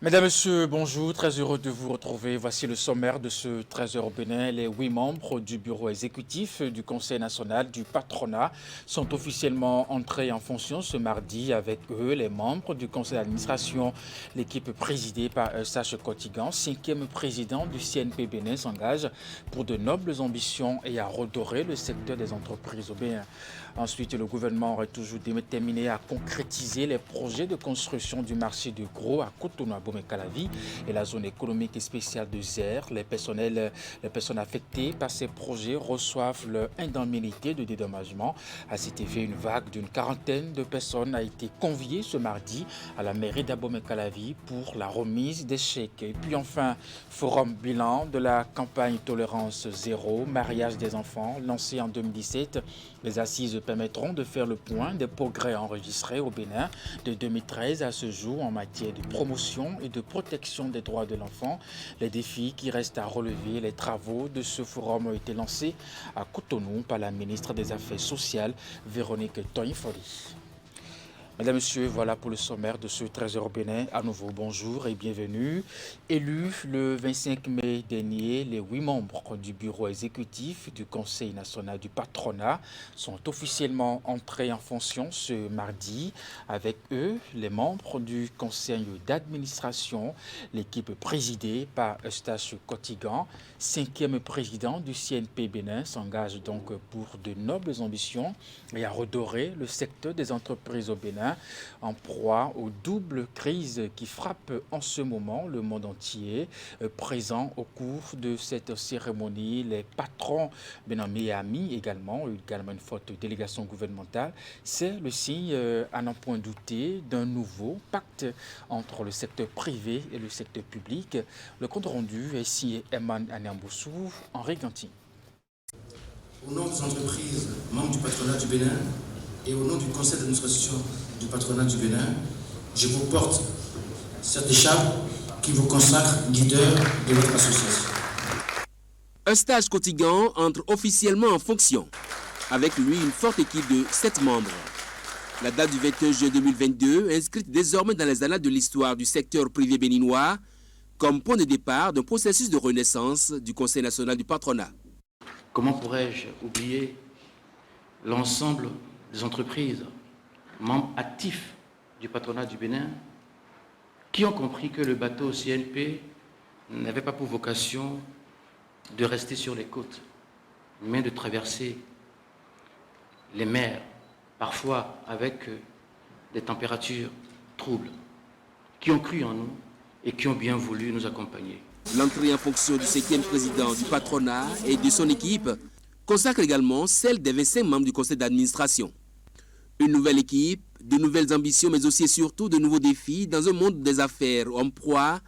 Mesdames, Messieurs, bonjour, très heureux de vous retrouver. Voici le sommaire de ce 13h au Bénin. Les 8 membres du bureau exécutif du Conseil national du patronat sont officiellement entrés en fonction ce mardi. Avec eux, les membres du conseil d'administration, l'équipe présidée par Eustache Kotigan, 5e président du CNP Bénin, s'engage pour de nobles ambitions et à redorer le secteur des entreprises au Bénin. Ensuite, le gouvernement est toujours déterminé à concrétiser les projets de construction du marché de gros à Cotonou, Abomey-Calavi et la zone économique spéciale de Zer. Les personnes affectées par ces projets reçoivent leur indemnité de dédommagement. À cet effet, une vague d'une quarantaine de personnes a été conviée ce mardi à la mairie d'Abomey-Calavi pour la remise des chèques. Et puis enfin, forum bilan de la campagne Tolérance Zéro, mariage des enfants, lancée en 2017. Les assises permettront de faire le point des progrès enregistrés au Bénin de 2013 à ce jour en matière de promotion et de protection des droits de l'enfant. Les défis qui restent à relever, les travaux de ce forum ont été lancés à Cotonou par la ministre des Affaires sociales, Véronique Toyin-Fori. Mesdames, Messieurs, voilà pour le sommaire de ce 13h au Bénin. À nouveau, bonjour et bienvenue. Élus le 25 mai dernier, les 8 membres du bureau exécutif du Conseil national du patronat sont officiellement entrés en fonction ce mardi. Avec eux, les membres du conseil d'administration, l'équipe présidée par Eustache Kotigan, 5e président du CNP Bénin, s'engage donc pour de nobles ambitions et à redorer le secteur des entreprises au Bénin, en proie aux doubles crises qui frappent en ce moment le monde entier. Présents au cours de cette cérémonie, les patrons béninois et amis également une forte délégation gouvernementale. C'est le signe, à n'en point douter, d'un nouveau pacte entre le secteur privé et le secteur public. Le compte rendu est signé Eman Anamboussou, Henri Ganti. Au nom des entreprises membres du patronat du Bénin et au nom du conseil d'administration du patronat du Bénin, je vous porte cette écharpe qui vous consacre leader de votre association. Eustache Kotigan entre officiellement en fonction. Avec lui, une forte équipe de 7 membres. La date du 21 juin 2022 est inscrite désormais dans les annales de l'histoire du secteur privé béninois comme point de départ d'un processus de renaissance du Conseil national du patronat. Comment pourrais-je oublier l'ensemble des entreprises, membres actifs du patronat du Bénin, qui ont compris que le bateau CNP n'avait pas pour vocation de rester sur les côtes, mais de traverser les mers, parfois avec des températures troubles, qui ont cru en nous et qui ont bien voulu nous accompagner. L'entrée en fonction du 5e président du patronat et de son équipe consacre également celle des 25 membres du conseil d'administration. Une nouvelle équipe, de nouvelles ambitions, mais aussi et surtout de nouveaux défis dans un monde des affaires en proie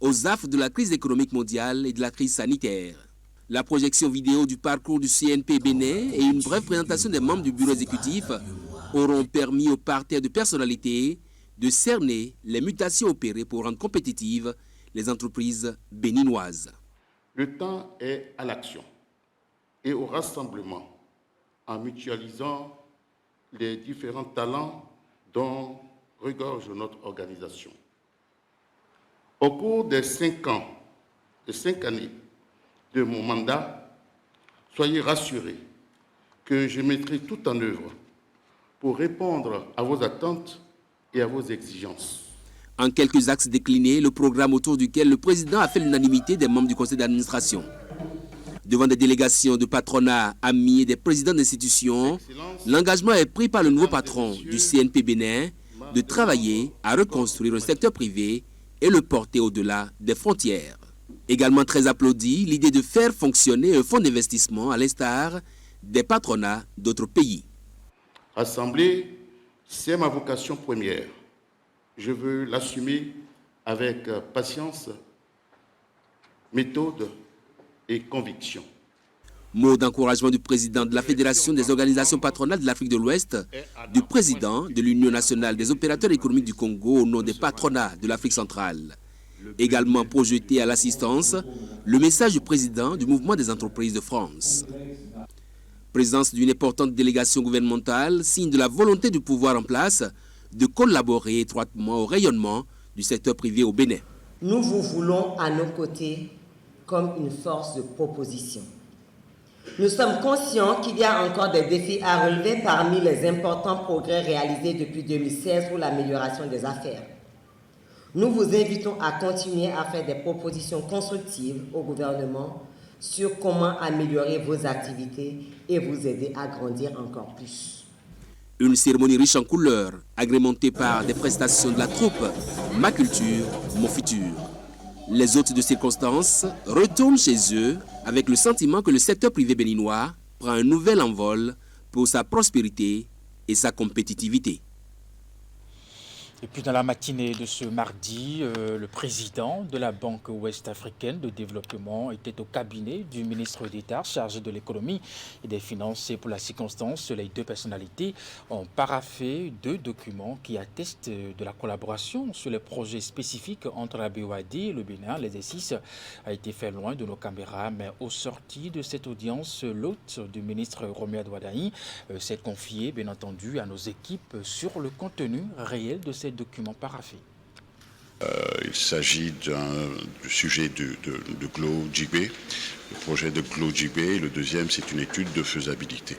aux affres de la crise économique mondiale et de la crise sanitaire. La projection vidéo du parcours du CNP Bénin et une brève présentation des membres du bureau exécutif auront permis au parterre de personnalités de cerner les mutations opérées pour rendre compétitives les entreprises béninoises. Le temps est à l'action et au rassemblement en mutualisant les différents talents dont regorge notre organisation. Au cours des 5 années de mon mandat, soyez rassurés que je mettrai tout en œuvre pour répondre à vos attentes et à vos exigences. En quelques axes déclinés, le programme autour duquel le président a fait l'unanimité des membres du conseil d'administration. Devant des délégations de patronat, amis et des présidents d'institutions, l'engagement est pris par le nouveau patron du CNP Bénin de travailler à reconstruire le secteur privé et le porter au-delà des frontières. Également très applaudi, l'idée de faire fonctionner un fonds d'investissement à l'instar des patronats d'autres pays. Rassembler, c'est ma vocation première. Je veux l'assumer avec patience, méthode et conviction. Mot d'encouragement du président de la Fédération des organisations patronales de l'Afrique de l'Ouest, du président de l'Union nationale des opérateurs économiques du Congo au nom des patronats de l'Afrique centrale. Également projeté à l'assistance, le message du président du mouvement des entreprises de France. Présence d'une importante délégation gouvernementale, signe de la volonté du pouvoir en place de collaborer étroitement au rayonnement du secteur privé au Bénin. nous vous voulons à nos côtés comme une force de proposition. Nous sommes conscients qu'il y a encore des défis à relever parmi les importants progrès réalisés depuis 2016 pour l'amélioration des affaires. Nous vous invitons à continuer à faire des propositions constructives au gouvernement sur comment améliorer vos activités et vous aider à grandir encore plus. Une cérémonie riche en couleurs, agrémentée par des prestations de la troupe Ma Culture, Mon Futur. Les hôtes de circonstance retournent chez eux avec le sentiment que le secteur privé béninois prend un nouvel envol pour sa prospérité et sa compétitivité. Et puis dans la matinée de ce mardi, le président de la Banque ouest-africaine de développement était au cabinet du ministre d'État chargé de l'économie et des finances. Et pour la circonstance, les deux personnalités ont paraphé 2 documents qui attestent de la collaboration sur les projets spécifiques entre la BOAD et le Bénin. L'exercice a été fait loin de nos caméras, mais au sorti de cette audience, l'hôte du ministre Romuald Wardani s'est confié, bien entendu, à nos équipes sur le contenu réel de ces documents paraphés. Il s'agit du sujet de GLO-JB, le projet de GLO-JB. Le deuxième, c'est une étude de faisabilité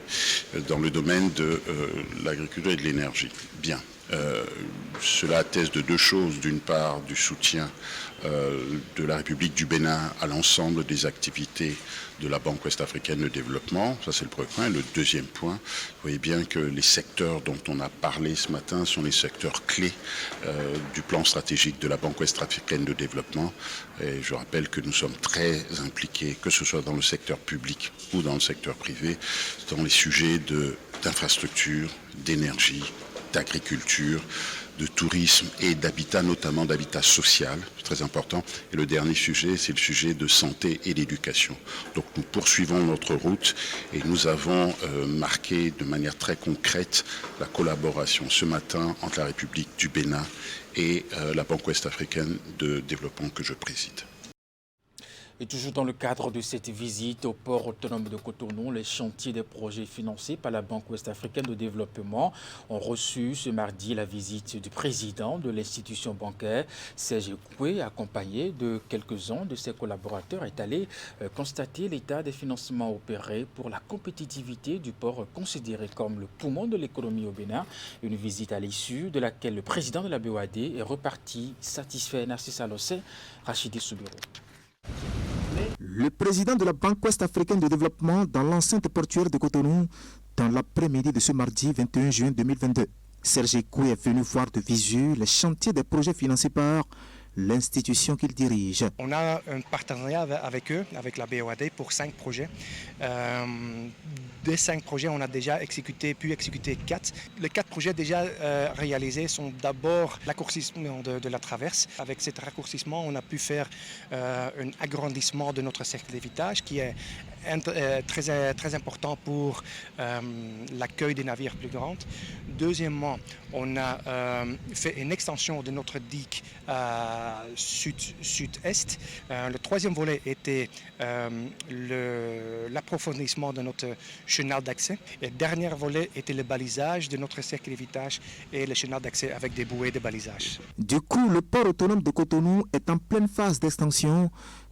dans le domaine de l'agriculture et de l'énergie. Bien. Cela atteste de 2 choses. D'une part, du soutien de la République du Bénin à l'ensemble des activités de la Banque ouest-africaine de développement. Ça, c'est le premier point. Le deuxième point, vous voyez bien que les secteurs dont on a parlé ce matin sont les secteurs clés du plan stratégique de la Banque ouest-africaine de développement. Et je rappelle que nous sommes très impliqués, que ce soit dans le secteur public ou dans le secteur privé, dans les sujets d'infrastructure, d'énergie, d'agriculture, de tourisme et d'habitat, notamment d'habitat social, c'est très important. Et le dernier sujet, c'est le sujet de santé et d'éducation. Donc nous poursuivons notre route et nous avons marqué de manière très concrète la collaboration ce matin entre la République du Bénin et la Banque ouest-africaine de développement que je préside. Et toujours dans le cadre de cette visite au port autonome de Cotonou, les chantiers des projets financés par la Banque ouest-africaine de développement ont reçu ce mardi la visite du président de l'institution bancaire, Serge Koué, accompagné de quelques-uns de ses collaborateurs, est allé constater l'état des financements opérés pour la compétitivité du port considéré comme le poumon de l'économie au Bénin. Une visite à l'issue de laquelle le président de la BOAD est reparti satisfait. Narcisse Alossé, Rachidi Soubirou. Le président de la Banque ouest-africaine de développement dans l'enceinte portuaire de Cotonou dans l'après-midi de ce mardi 21 juin 2022. Serge Koué est venu voir de visu les chantiers des projets financés par l'institution qu'il dirige. On a un partenariat avec eux, avec la BOAD, pour 5 projets. Des 5 projets, on a déjà pu exécuter 4. Les 4 projets déjà réalisés sont d'abord l'accourcissement de la traverse. Avec cet raccourcissement, on a pu faire un agrandissement de notre cercle d'évitage qui est très important pour l'accueil des navires plus grands. Deuxièmement, on a fait une extension de notre digue sud-est. Le troisième volet était l'approfondissement de notre chenal d'accès. Et le dernier volet était le balisage de notre cercle d'évitage et le chenal d'accès avec des bouées de balisage. Du coup, le port autonome de Cotonou est en pleine phase d'extension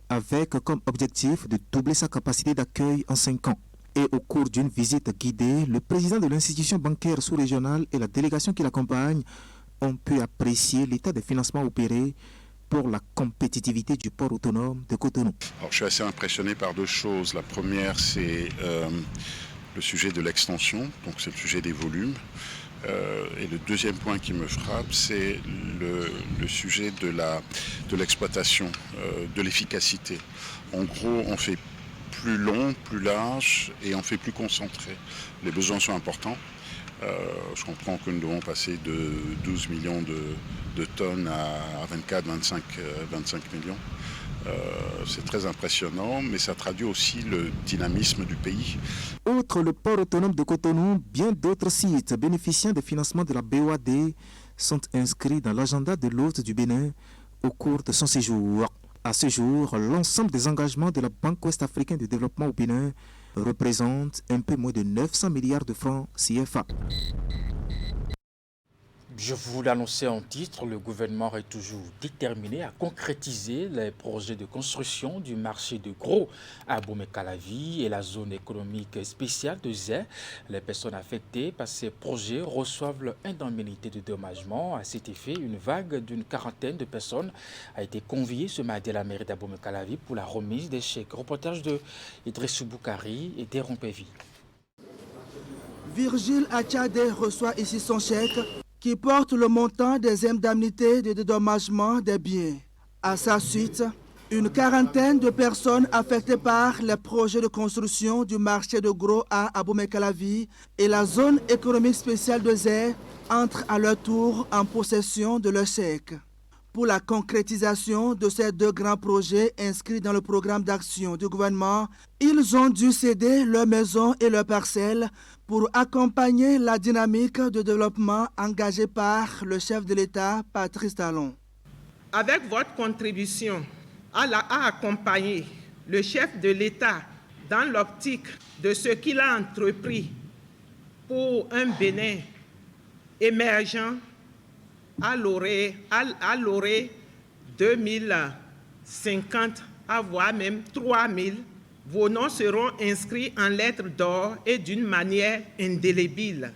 avec comme objectif de doubler sa capacité d'accueil en 5 ans. Et au cours d'une visite guidée, le président de l'institution bancaire sous-régionale et la délégation qui l'accompagne ont pu apprécier l'état des financements opérés pour la compétitivité du port autonome de Cotonou. Alors, je suis assez impressionné par 2 choses. La première, c'est le sujet de l'extension, donc c'est le sujet des volumes. Et le deuxième point qui me frappe, c'est le sujet de l'exploitation, de l'efficacité. En gros, on fait plus long, plus large et on fait plus concentré. Les besoins sont importants. Je comprends que nous devons passer de 12 millions de tonnes à 24, 25 millions. C'est très impressionnant, mais ça traduit aussi le dynamisme du pays. Outre le port autonome de Cotonou, bien d'autres sites bénéficiant des financements de la BOAD sont inscrits dans l'agenda de l'hôte du Bénin au cours de son séjour. À ce jour, l'ensemble des engagements de la Banque ouest-africaine de développement au Bénin représente un peu moins de 900 milliards de francs CFA. Je vous l'annonçais en titre, le gouvernement est toujours déterminé à concrétiser les projets de construction du marché de gros à Abomey-Calavi et la zone économique spéciale de Zé. Les personnes affectées par ces projets reçoivent l'indemnité de dédommagement. À cet effet, une vague d'une quarantaine de personnes a été conviée ce mardi à la mairie d'Abomey-Calavi pour la remise des chèques. Reportage de Idrissou Boukari et Deron Pévi. Virgile Achade reçoit ici son chèque qui porte le montant des indemnités de dédommagement des biens. À sa suite, une quarantaine de personnes affectées par les projets de construction du marché de gros à Abomey-Calavi et la zone économique spéciale de Zé entrent à leur tour en possession de leur chèque. Pour la concrétisation de ces deux grands projets inscrits dans le programme d'action du gouvernement, ils ont dû céder leurs maisons et leurs parcelles pour accompagner la dynamique de développement engagée par le chef de l'État, Patrice Talon. Avec votre contribution à accompagner le chef de l'État dans l'optique de ce qu'il a entrepris pour un Bénin émergent à l'orée 2050, voire même 3000, vos noms seront inscrits en lettres d'or et d'une manière indélébile.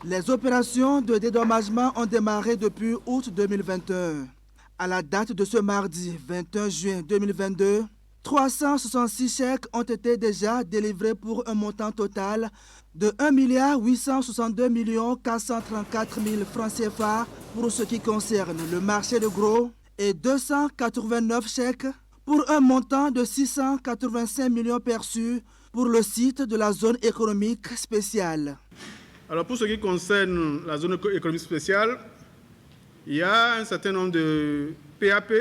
Les opérations de dédommagement ont démarré depuis août 2021. À la date de ce mardi 21 juin 2022, 366 chèques ont été déjà délivrés pour un montant total de 1,862 434 000 francs CFA pour ce qui concerne le marché de gros et 289 chèques pour un montant de 685 millions perçus pour le site de la zone économique spéciale. Alors pour ce qui concerne la zone économique spéciale, il y a un certain nombre de PAP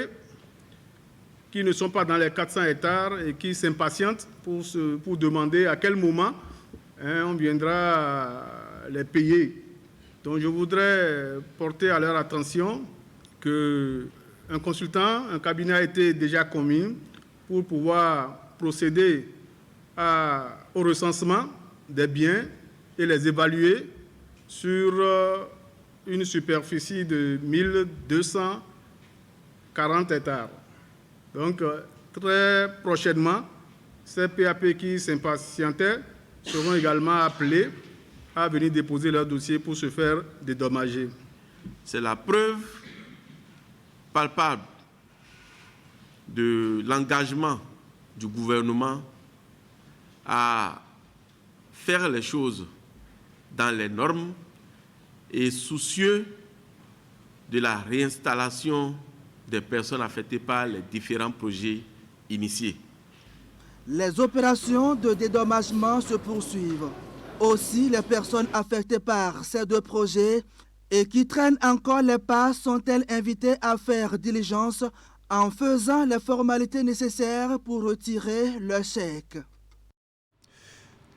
qui ne sont pas dans les 400 hectares et qui s'impatientent pour demander à quel moment on viendra les payer. Donc je voudrais porter à leur attention qu'un consultant, un cabinet a été déjà commis pour pouvoir procéder au recensement des biens et les évaluer sur une superficie de 1240 hectares. Donc très prochainement, ces PAP qui s'impatientaient seront également appelés à venir déposer leur dossier pour se faire dédommager. C'est la preuve palpable de l'engagement du gouvernement à faire les choses dans les normes et soucieux de la réinstallation des personnes affectées par les différents projets initiés. Les opérations de dédommagement se poursuivent. Aussi, les personnes affectées par ces deux projets et qui traînent encore les pas sont-elles invitées à faire diligence en faisant les formalités nécessaires pour retirer leur chèque.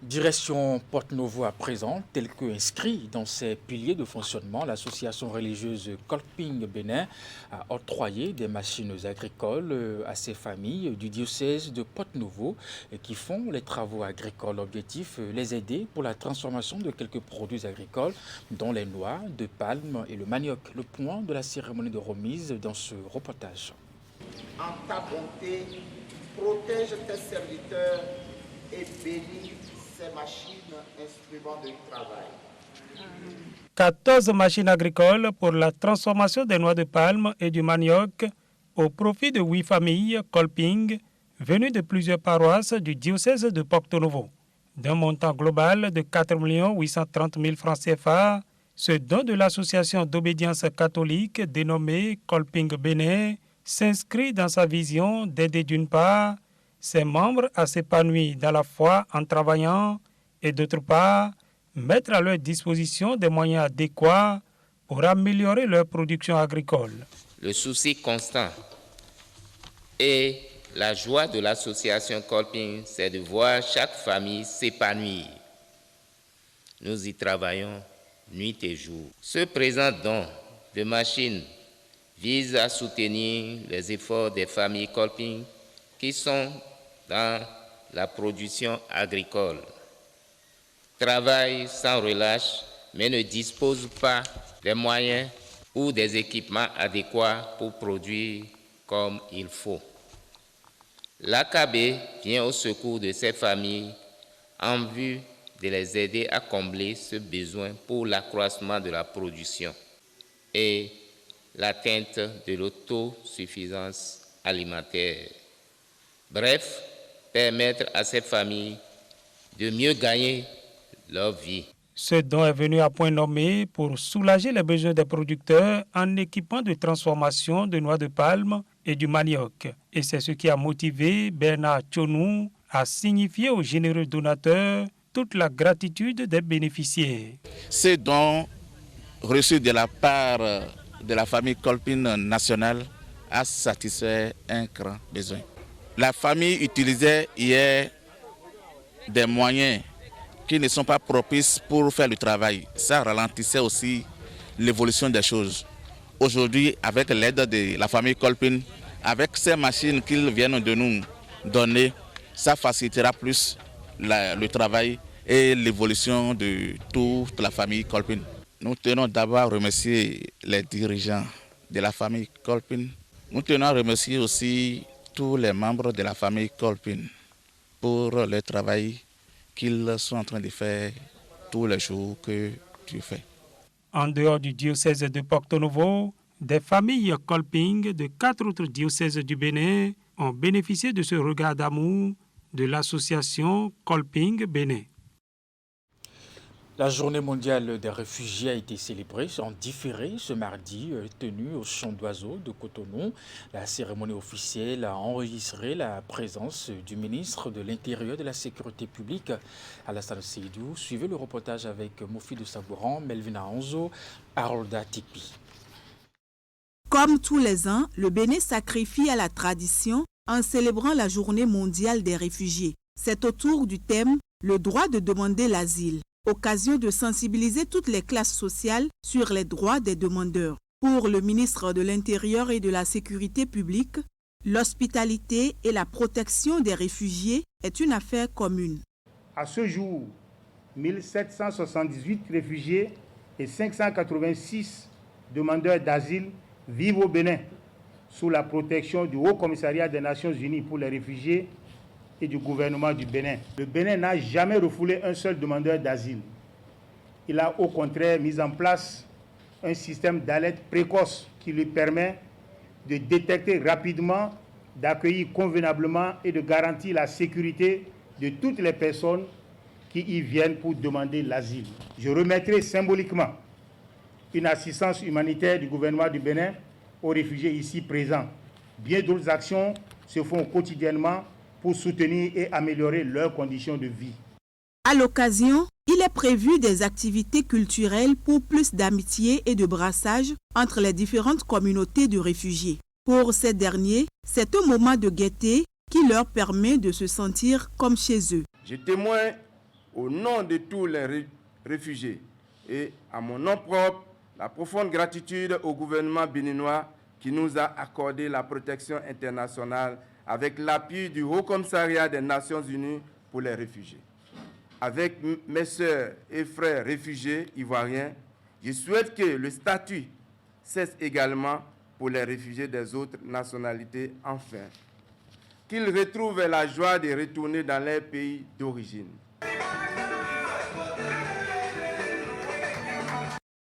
Direction Porte-Novo à présent, tel que inscrit dans ses piliers de fonctionnement, l'association religieuse Kolping Bénin a octroyé des machines agricoles à ces familles du diocèse de Porte-Novo qui font les travaux agricoles. L'objectif, les aider pour la transformation de quelques produits agricoles, dont les noix de palme et le manioc. Le point de la cérémonie de remise dans ce reportage. En ta bonté, protège tes serviteurs et bénis ces machines, instruments de travail. 14 machines agricoles pour la transformation des noix de palme et du manioc au profit de 8 familles Kolping venues de plusieurs paroisses du diocèse de Porte-Novo. D'un montant global de 4 830 000 francs CFA, ce don de l'association d'obédience catholique dénommée Kolping Bénin s'inscrit dans sa vision d'aider d'une part ses membres à s'épanouir dans la foi en travaillant et d'autre part, mettre à leur disposition des moyens adéquats pour améliorer leur production agricole. Le souci constant et la joie de l'association Kolping, c'est de voir chaque famille s'épanouir. Nous y travaillons nuit et jour. Ce présent don de machines vise à soutenir les efforts des familles Kolping qui sont dans la production agricole. Travaillent sans relâche mais ne disposent pas des moyens ou des équipements adéquats pour produire comme il faut. L'AKB vient au secours de ces familles en vue de les aider à combler ce besoin pour l'accroissement de la production et l'atteinte de l'autosuffisance alimentaire. Bref, permettre à ces familles de mieux gagner leur vie. Ce don est venu à point nommé pour soulager les besoins des producteurs en équipement de transformation de noix de palme et du manioc. Et c'est ce qui a motivé Bernard Tchonou à signifier aux généreux donateurs toute la gratitude des bénéficiaires. Ces dons reçus de la part de la famille Kolping nationale a satisfait un grand besoin. La famille utilisait hier des moyens qui ne sont pas propices pour faire le travail. Ça ralentissait aussi l'évolution des choses. Aujourd'hui, avec l'aide de la famille Kolping, avec ces machines qu'ils viennent de nous donner, ça facilitera plus le travail et l'évolution de toute la famille Kolping. Nous tenons d'abord à remercier les dirigeants de la famille Kolping. Nous tenons à remercier aussi tous les membres de la famille Kolping pour le travail qu'ils sont en train de faire tous les jours que tu fais. En dehors du diocèse de Porto-Novo, des familles Kolping de 4 autres diocèses du Bénin ont bénéficié de ce regard d'amour de l'association Kolping Bénin. La journée mondiale des réfugiés a été célébrée en différé ce mardi, tenue au Champ d'Oiseaux de Cotonou. La cérémonie officielle a enregistré la présence du ministre de l'Intérieur et de la Sécurité publique, Alassane Seydou. Suivez le reportage avec Mofi de Sabouran, Melvina Anzo, Harolda Tipi. Comme tous les ans, le Bénin sacrifie à la tradition en célébrant la journée mondiale des réfugiés. C'est autour du thème « Le droit de demander l'asile ». Occasion de sensibiliser toutes les classes sociales sur les droits des demandeurs. Pour le ministre de l'Intérieur et de la Sécurité publique, l'hospitalité et la protection des réfugiés est une affaire commune. À ce jour, 1778 réfugiés et 586 demandeurs d'asile vivent au Bénin sous la protection du Haut Commissariat des Nations Unies pour les réfugiés et du gouvernement du Bénin. Le Bénin n'a jamais refoulé un seul demandeur d'asile. Il a au contraire mis en place un système d'alerte précoce qui lui permet de détecter rapidement, d'accueillir convenablement et de garantir la sécurité de toutes les personnes qui y viennent pour demander l'asile. Je remettrai symboliquement une assistance humanitaire du gouvernement du Bénin aux réfugiés ici présents. Bien d'autres actions se font quotidiennement pour soutenir et améliorer leurs conditions de vie. À l'occasion, il est prévu des activités culturelles pour plus d'amitié et de brassage entre les différentes communautés de réfugiés. Pour ces derniers, c'est un moment de gaieté qui leur permet de se sentir comme chez eux. Je témoigne au nom de tous les réfugiés et à mon nom propre la profonde gratitude au gouvernement béninois qui nous a accordé la protection internationale avec l'appui du Haut Commissariat des Nations Unies pour les réfugiés. Avec mes sœurs et frères réfugiés ivoiriens, je souhaite que le statut cesse également pour les réfugiés des autres nationalités, enfin, qu'ils retrouvent la joie de retourner dans leur pays d'origine.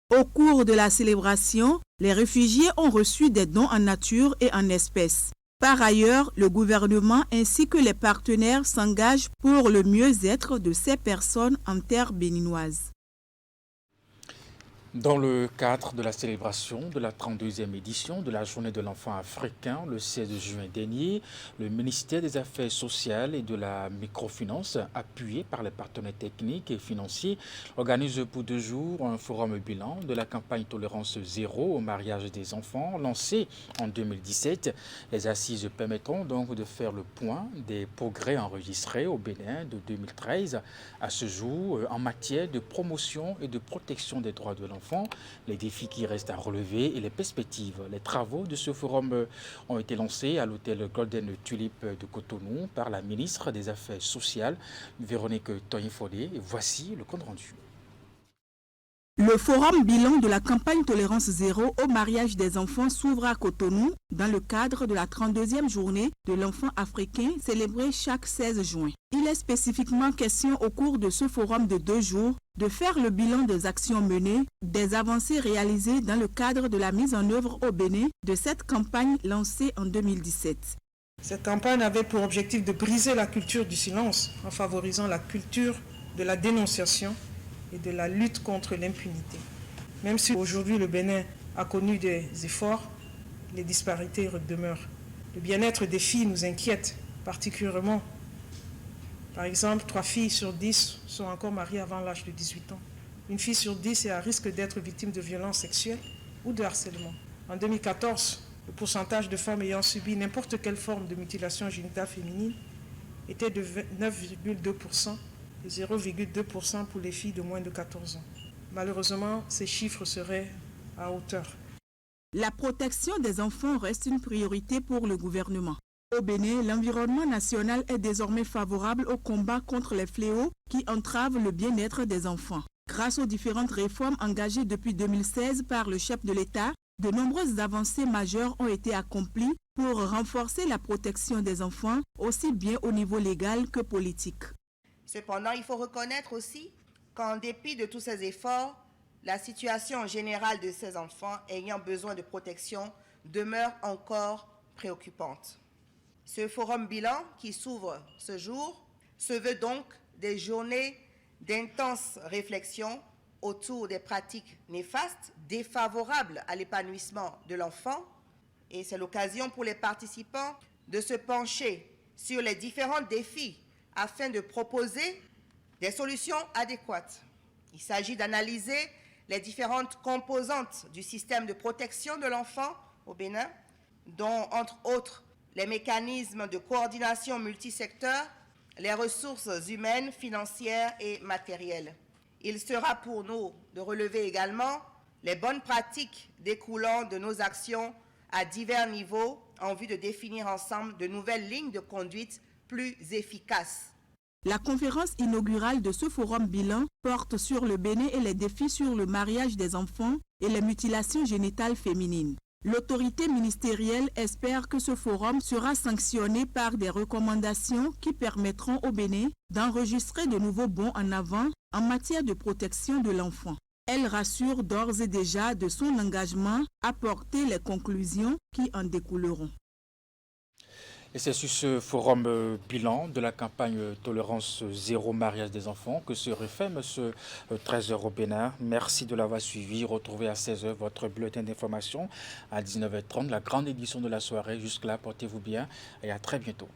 Au cours de la célébration, les réfugiés ont reçu des dons en nature et en espèces. Par ailleurs, le gouvernement ainsi que les partenaires s'engagent pour le mieux-être de ces personnes en terre béninoise. Dans le cadre de la célébration de la 32e édition de la Journée de l'enfant africain, le 16 juin dernier, le ministère des Affaires sociales et de la microfinance, appuyé par les partenaires techniques et financiers, organise pour 2 jours un forum bilan de la campagne Tolérance Zéro au mariage des enfants, lancée en 2017. Les assises permettront donc de faire le point des progrès enregistrés au Bénin de 2013 à ce jour en matière de promotion et de protection des droits de l'enfant, les défis qui restent à relever et les perspectives. Les travaux de ce forum ont été lancés à l'hôtel Golden Tulip de Cotonou par la ministre des Affaires sociales, Véronique Toyin-Fodé. Voici le compte rendu. Le forum bilan de la campagne Tolérance Zéro au mariage des enfants s'ouvre à Cotonou dans le cadre de la 32e journée de l'enfant africain célébrée chaque 16 juin. Il est spécifiquement question au cours de ce forum de 2 jours de faire le bilan des actions menées, des avancées réalisées dans le cadre de la mise en œuvre au Bénin de cette campagne lancée en 2017. Cette campagne avait pour objectif de briser la culture du silence en favorisant la culture de la dénonciation et de la lutte contre l'impunité. Même si aujourd'hui le Bénin a connu des efforts, les disparités demeurent. Le bien-être des filles nous inquiète particulièrement. Par exemple, 3 filles sur 10 sont encore mariées avant l'âge de 18 ans. Une fille sur 10 est à risque d'être victime de violences sexuelles ou de harcèlement. En 2014, le pourcentage de femmes ayant subi n'importe quelle forme de mutilation génitale féminine était de 9,2%. Et 0,2% pour les filles de moins de 14 ans. Malheureusement, ces chiffres seraient à hauteur. La protection des enfants reste une priorité pour le gouvernement. Au Bénin, l'environnement national est désormais favorable au combat contre les fléaux qui entravent le bien-être des enfants. Grâce aux différentes réformes engagées depuis 2016 par le chef de l'État, de nombreuses avancées majeures ont été accomplies pour renforcer la protection des enfants, aussi bien au niveau légal que politique. Cependant, il faut reconnaître aussi qu'en dépit de tous ces efforts, la situation générale de ces enfants ayant besoin de protection demeure encore préoccupante. Ce forum bilan qui s'ouvre ce jour se veut donc des journées d'intenses réflexions autour des pratiques néfastes, défavorables à l'épanouissement de l'enfant. Et c'est l'occasion pour les participants de se pencher sur les différents défis afin de proposer des solutions adéquates. Il s'agit d'analyser les différentes composantes du système de protection de l'enfant au Bénin, dont, entre autres, les mécanismes de coordination multisecteur, les ressources humaines, financières et matérielles. Il sera pour nous de relever également les bonnes pratiques découlant de nos actions à divers niveaux en vue de définir ensemble de nouvelles lignes de conduite plus efficace. La conférence inaugurale de ce forum bilan porte sur le Bénin et les défis sur le mariage des enfants et les mutilations génitales féminines. L'autorité ministérielle espère que ce forum sera sanctionné par des recommandations qui permettront au Bénin d'enregistrer de nouveaux bonds en avant en matière de protection de l'enfant. Elle rassure d'ores et déjà de son engagement à porter les conclusions qui en découleront. Et c'est sur ce forum bilan de la campagne Tolérance Zéro mariage des enfants que se referme ce 13h au Bénin. Merci de l'avoir suivi. Retrouvez à 16h votre bulletin d'information à 19h30, la grande édition de la soirée. Jusque-là, portez-vous bien et à très bientôt.